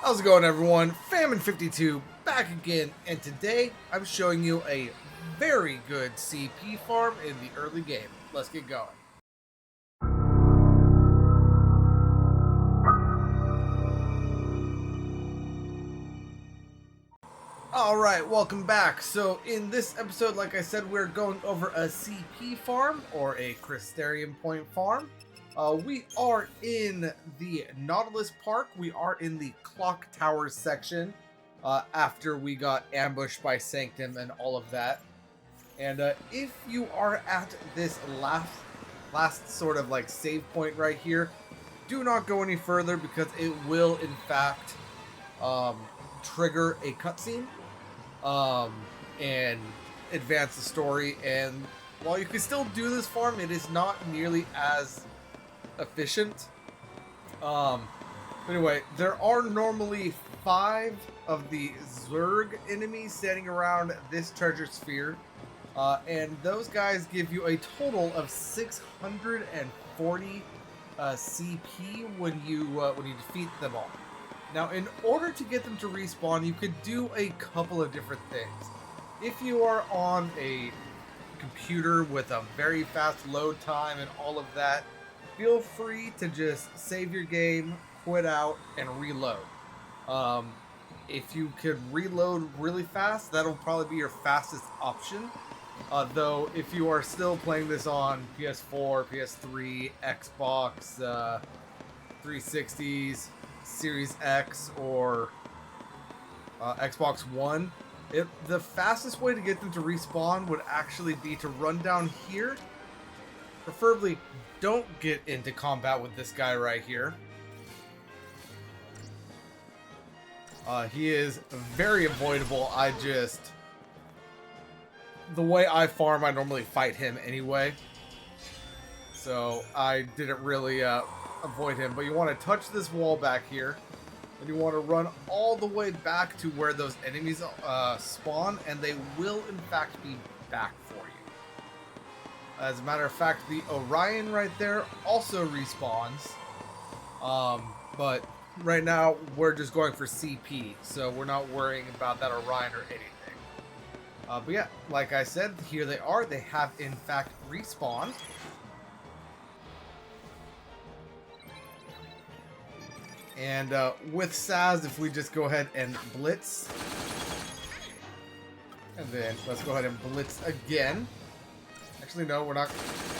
How's it going, everyone? Famine52 back again, and today I'm showing you a very good CP farm in the early game. Let's get going. Alright, welcome back. So in this episode, like I said, we're going over a CP farm, or a Crystarium Point farm. We are in the Nautilus Park. We are in the Clock Towers section after we got ambushed by Sanctum and all of that. And if you are at this last sort of like save point right here, do not go any further because it will in fact trigger a cutscene and advance the story. And while you can still do this farm, it is not nearly as efficient. Anyway, there are normally 5 of the Zerg enemies standing around this treasure sphere, and those guys give you a total of 640 CP when you defeat them all. Now, in order to get them to respawn, you could do a couple of different things. If you are on a computer with a very fast load time and all of that, feel free to just save your game, quit out, and reload. If you could reload really fast, that'll probably be your fastest option. Though, if you are still playing this on PS4, PS3, Xbox, 360s, Series X, or Xbox One, the fastest way to get them to respawn would actually be to run down here. Preferably, don't get into combat with this guy right here. He is very avoidable. The way I farm, I normally fight him anyway. So I didn't really avoid him. But you want to touch this wall back here. And you want to run all the way back to where those enemies spawn. And they will, in fact, be back for you. As a matter of fact, the Orion right there also respawns. But right now, we're just going for CP. So we're not worrying about that Orion or anything. But yeah, like I said, here they are. They have, in fact, respawned. And with Saz, if we just go ahead and blitz. And then let's go ahead and blitz again. Actually, no, we're not.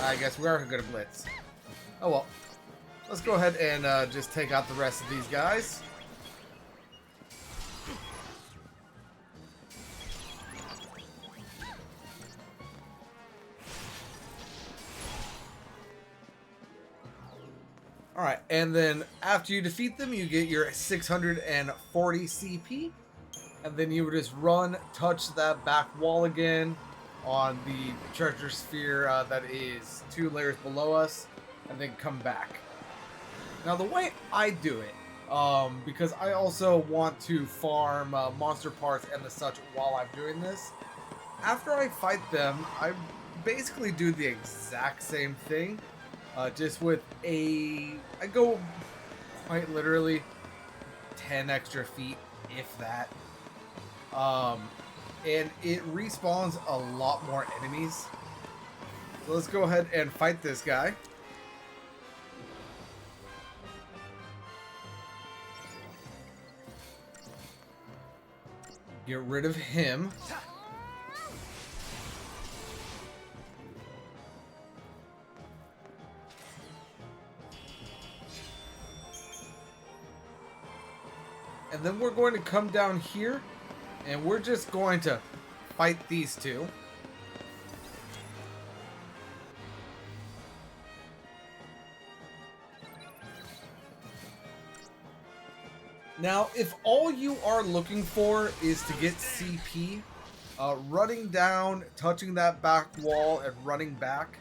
I guess we are going to blitz. Oh well. Let's go ahead and just take out the rest of these guys. Alright, and then after you defeat them, you get your 640 CP. And then you would just run, touch that back wall again on the treasure sphere that is 2 layers below us, and then come back. Now, the way I do it, because I also want to farm monster parts and the such while I'm doing this, after I fight them, I basically do the exact same thing. Just with I go quite literally 10 extra feet, if that. And it respawns a lot more enemies. So let's go ahead and fight this guy. Get rid of him. And then we're going to come down here, and we're just going to fight these two. Now, if all you are looking for is to get CP, running down, touching that back wall, and running back,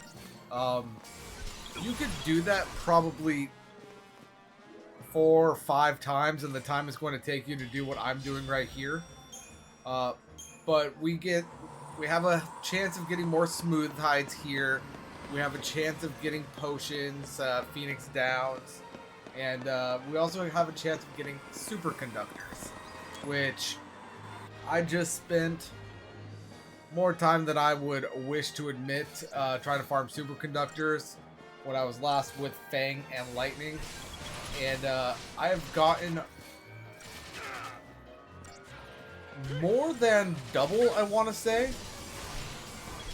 you could do that probably 4 or 5 times, and the time it's going to take you to do what I'm doing right here. But we have a chance of getting more smooth hides here. We have a chance of getting potions, Phoenix Downs, And we also have a chance of getting superconductors, which I just spent more time than I would wish to admit trying to farm superconductors when I was last with Fang and Lightning. And I have gotten more than double, I want to say,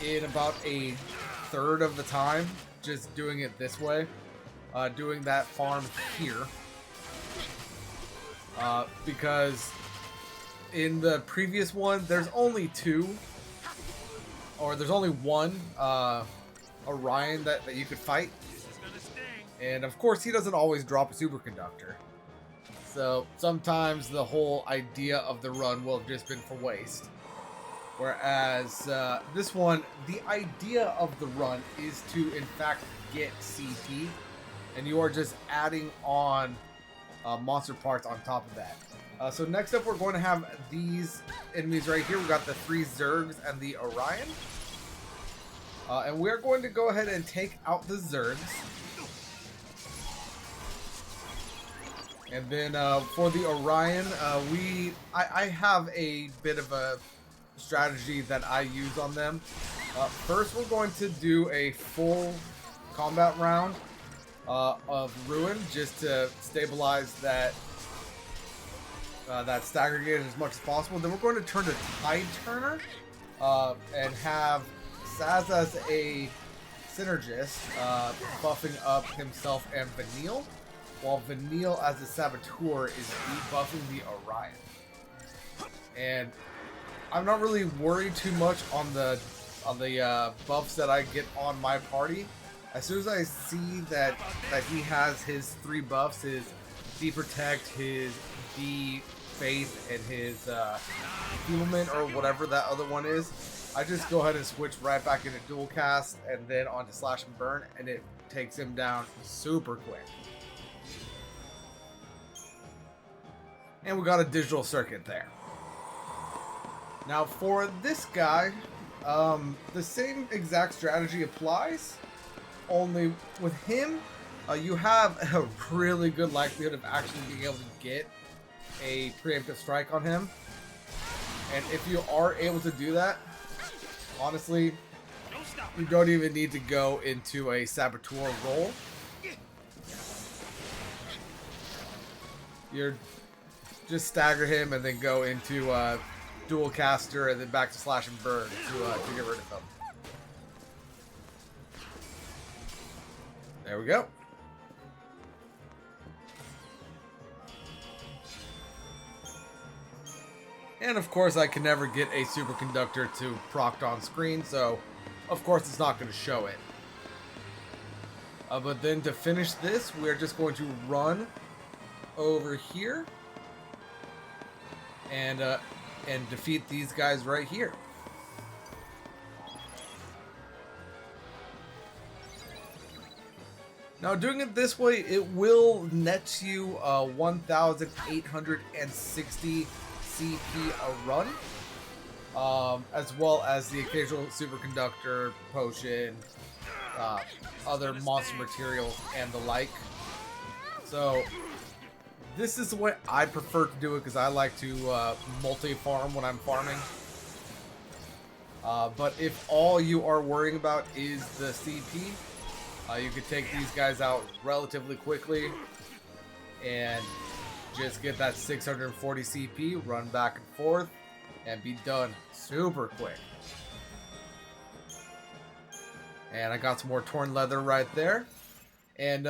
in about a third of the time, just doing it this way. Doing that farm here. Because in the previous one, there's only two, or there's only one Orion that you could fight. And of course, he doesn't always drop a superconductor. So sometimes the whole idea of the run will have just been for waste. Whereas this one, the idea of the run is to, in fact, get CP. And you are just adding on monster parts on top of that. So next up, we're going to have these enemies right here. We've got the 3 Zergs and the Orion. And we're going to go ahead and take out the Zergs. And then for the Orion, I have a bit of a strategy that I use on them. First, we're going to do a full combat round of Ruin, just to stabilize that that stagger gauge as much as possible. Then we're going to turn to Tide Turner and have Saz as a synergist, buffing up himself and Vanille, while Vanille as a saboteur is debuffing the Orion. And I'm not really worried too much on the buffs that I get on my party. As soon as I see that he has his 3 buffs, his D-Protect, his D-Faith, and his Fuelment, or whatever that other one is, I just go ahead and switch right back into Dual Cast and then onto Slash and Burn, and it takes him down super quick. And we got a digital circuit there. Now for this guy, the same exact strategy applies, only with him, you have a really good likelihood of actually being able to get a preemptive strike on him. And if you are able to do that, honestly, you don't even need to go into a saboteur role. You're just stagger him and then go into Dual Caster and then back to Slash and Burn to get rid of him. There we go. And of course, I can never get a superconductor to proc on screen, so of course it's not going to show it. But then to finish this, we're just going to run over here and defeat these guys right here. Now, doing it this way, it will net you 1,860 CP a run, as well as the occasional superconductor, potion, other monster materials, and the like. So, this is the way I prefer to do it because I like to multi-farm when I'm farming. But if all you are worrying about is the CP, you could take these guys out relatively quickly and just get that 640 CP, run back and forth, and be done super quick. And I got some more torn leather right there. And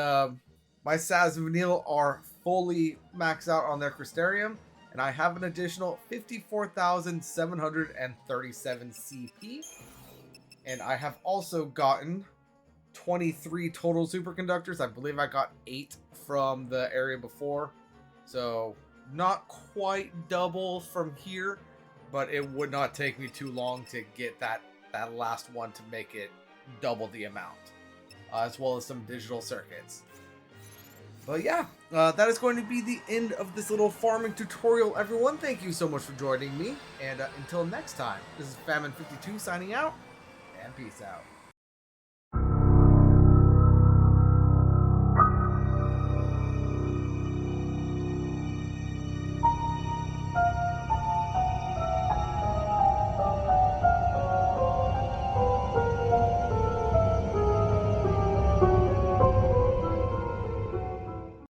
my Saz and Vanille are fully maxed out on their Crystarium, and I have an additional 54,737 CP. And I have also gotten 23 total superconductors. I believe I got 8 from the area before. So not quite double from here, but it would not take me too long to get that last one to make it double the amount, as well as some digital circuits. But yeah, that is going to be the end of this little farming tutorial, everyone. Thank you so much for joining me, and until next time, this is Famine52 signing out, and peace out.